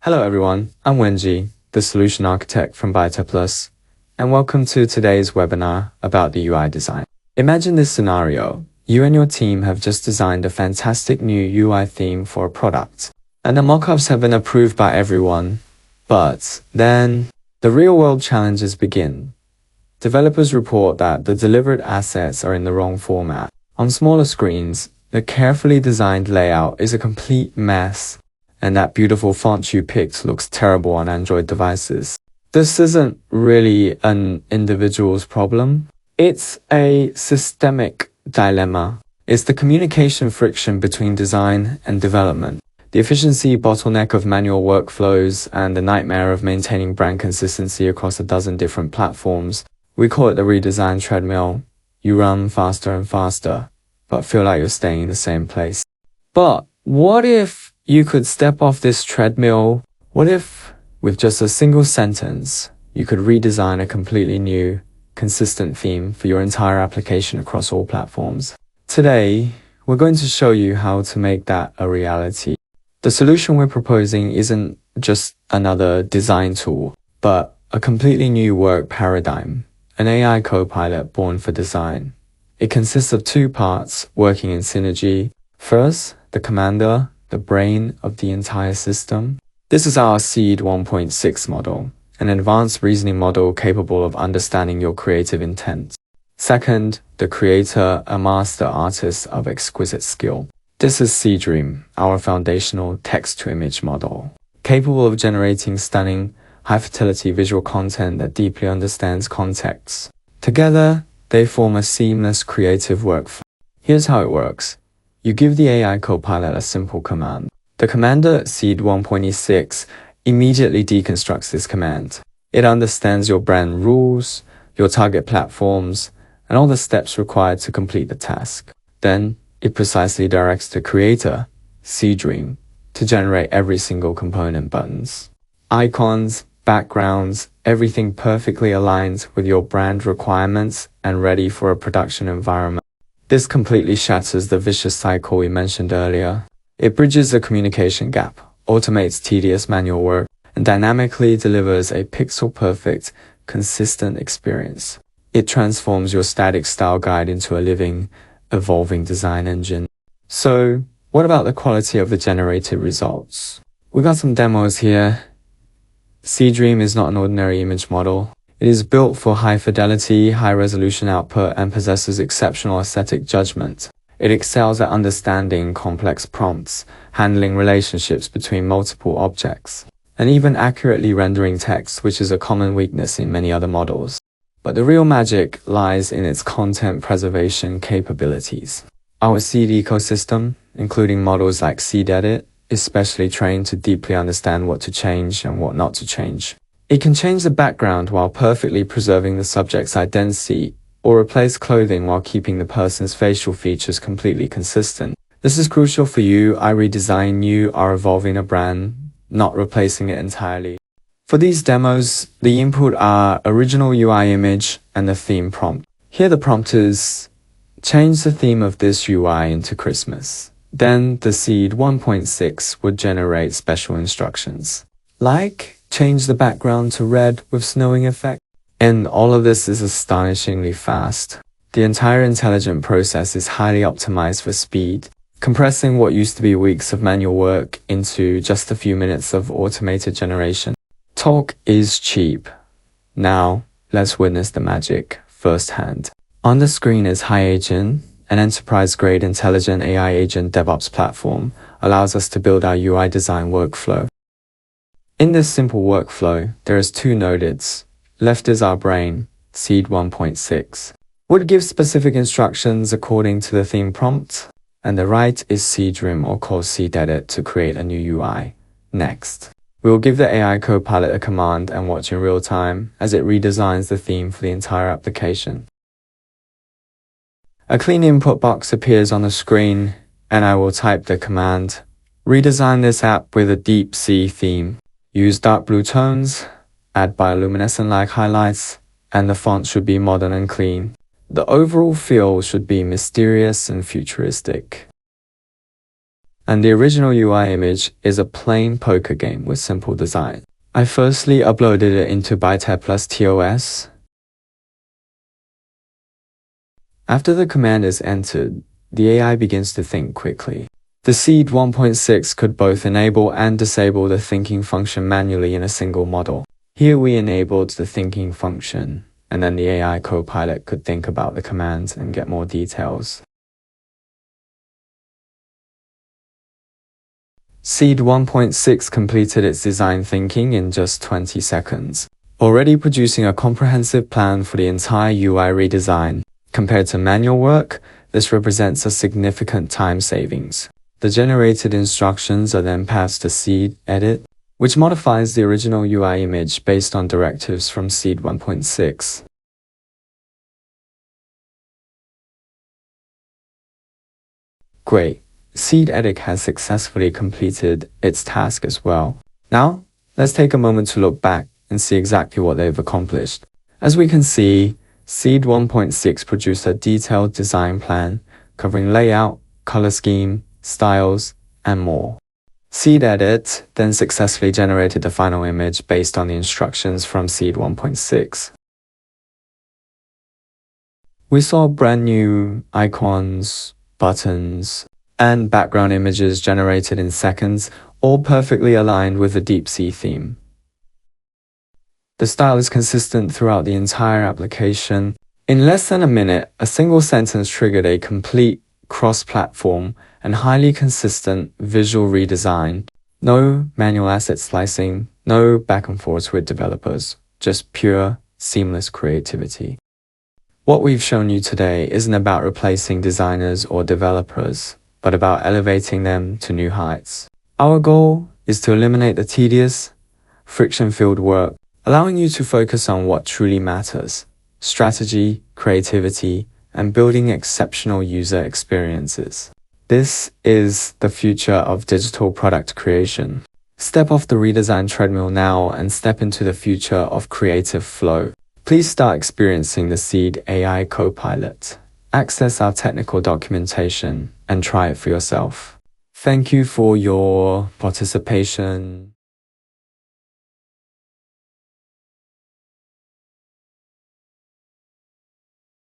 Hello everyone, I'm Wenji, the Solution Architect from Plus, and welcome to today's webinar about the UI design. Imagine this scenario. You and your team have just designed a fantastic new UI theme for a product, and the mockups have been approved by everyone. But then, the real-world challenges begin. Developers report that the delivered assets are in the wrong format. On smaller screens, the carefully designed layout is a complete mess, and that beautiful font you picked looks terrible on Android devices. This isn't really an individual's problem. It's a systemic dilemma. It's the communication friction between design and development, the efficiency bottleneck of manual workflows, and the nightmare of maintaining brand consistency across a dozen different platforms. We call it the redesign treadmill. You run faster and faster, but feel like you're staying in the same place. But what if you could step off this treadmill? What if, with just a single sentence, you could redesign a completely new, consistent theme for your entire application across all platforms? Today, we're going to show you how to make that a reality. The solution we're proposing isn't just another design tool, but a completely new work paradigm, an AI co-pilot born for design. It consists of two parts working in synergy. First, the commander, the brain of the entire system. This is our Seed 1.6 model, an advanced reasoning model capable of understanding your creative intent. Second, the creator, a master artist of exquisite skill. This is SeedDream, our foundational text-to-image model, capable of generating stunning, high-fidelity visual content that deeply understands context. Together, they form a seamless creative workflow. Here's how it works. You give the AI copilot a simple command. The commander, Seed 1.6, immediately deconstructs this command. It understands your brand rules, your target platforms, and all the steps required to complete the task. Then, it precisely directs the creator, SeedDream, to generate every single component buttons. Icons, backgrounds, everything perfectly aligns with your brand requirements and ready for a production environment. This completely shatters the vicious cycle we mentioned earlier. It bridges the communication gap, automates tedious manual work, and dynamically delivers a pixel-perfect, consistent experience. It transforms your static style guide into a living, evolving design engine. So, what about the quality of the generated results? We got some demos here. SeedDream is not an ordinary image model. It is built for high fidelity, high resolution output, and possesses exceptional aesthetic judgment. It excels at understanding complex prompts, handling relationships between multiple objects, and even accurately rendering text, which is a common weakness in many other models. But the real magic lies in its content preservation capabilities. Our Seed ecosystem, including models like SeedEdit, is specially trained to deeply understand what to change and what not to change. It can change the background while perfectly preserving the subject's identity, or replace clothing while keeping the person's facial features completely consistent. This is crucial for you. Redesign, you are evolving a brand, not replacing it entirely. For these demos, the input are original UI image and the theme prompt. Here the prompt is, change the theme of this UI into Christmas. Then the Seed 1.6 would generate special instructions, like change the background to red with snowing effect. And all of this is astonishingly fast. The entire intelligent process is highly optimized for speed, compressing what used to be weeks of manual work into just a few minutes of automated generation. Talk is cheap. Now, let's witness the magic firsthand. On the screen is HiAgent, an enterprise-grade intelligent AI agent DevOps platform, allows us to build our UI design workflow. In this simple workflow, there is two nodes. Left is our brain, Seed 1.6, would give specific instructions according to the theme prompt, and the right is SeedDream, or called SeedEdit, to create a new UI. Next, we will give the AI copilot a command and watch in real time as it redesigns the theme for the entire application. A clean input box appears on the screen, and I will type the command, redesign this app with a deep sea theme. Use dark blue tones, add bioluminescent-like highlights, and the font should be modern and clean. The overall feel should be mysterious and futuristic. and the original UI image is a plain poker game with simple design. I firstly uploaded it into BytePlus TOS. After the command is entered, the AI begins to think quickly. The Seed 1.6 could both enable and disable the thinking function manually in a single model. Here we enabled the thinking function, and then the AI copilot could think about the commands and get more details. Seed 1.6 completed its design thinking in just 20 seconds, already producing a comprehensive plan for the entire UI redesign. Compared to manual work, this represents a significant time savings. The generated instructions are then passed to SeedEdit, which modifies the original UI image based on directives from Seed 1.6. Great. SeedEdit has successfully completed its task as well. Now, let's take a moment to look back and see exactly what they've accomplished. As we can see, Seed 1.6 produced a detailed design plan covering layout, color scheme, styles, and more. SeedEdit then successfully generated the final image based on the instructions from Seed 1.6. We saw brand new icons, buttons, and background images generated in seconds, all perfectly aligned with the deep sea theme. The style is consistent throughout the entire application. In less than a minute, a single sentence triggered a complete cross-platform and highly consistent visual redesign. No manual asset slicing, no back and forth with developers, just pure, seamless creativity. What we've shown you today isn't about replacing designers or developers, but about elevating them to new heights. Our goal is to eliminate the tedious, friction-filled work, allowing you to focus on what truly matters: strategy, creativity, and building exceptional user experiences. This is the future of digital product creation. Step off the redesign treadmill now and step into the future of creative flow. Please start experiencing the Seed AI Copilot. Access our technical documentation and try it for yourself. Thank you for your participation.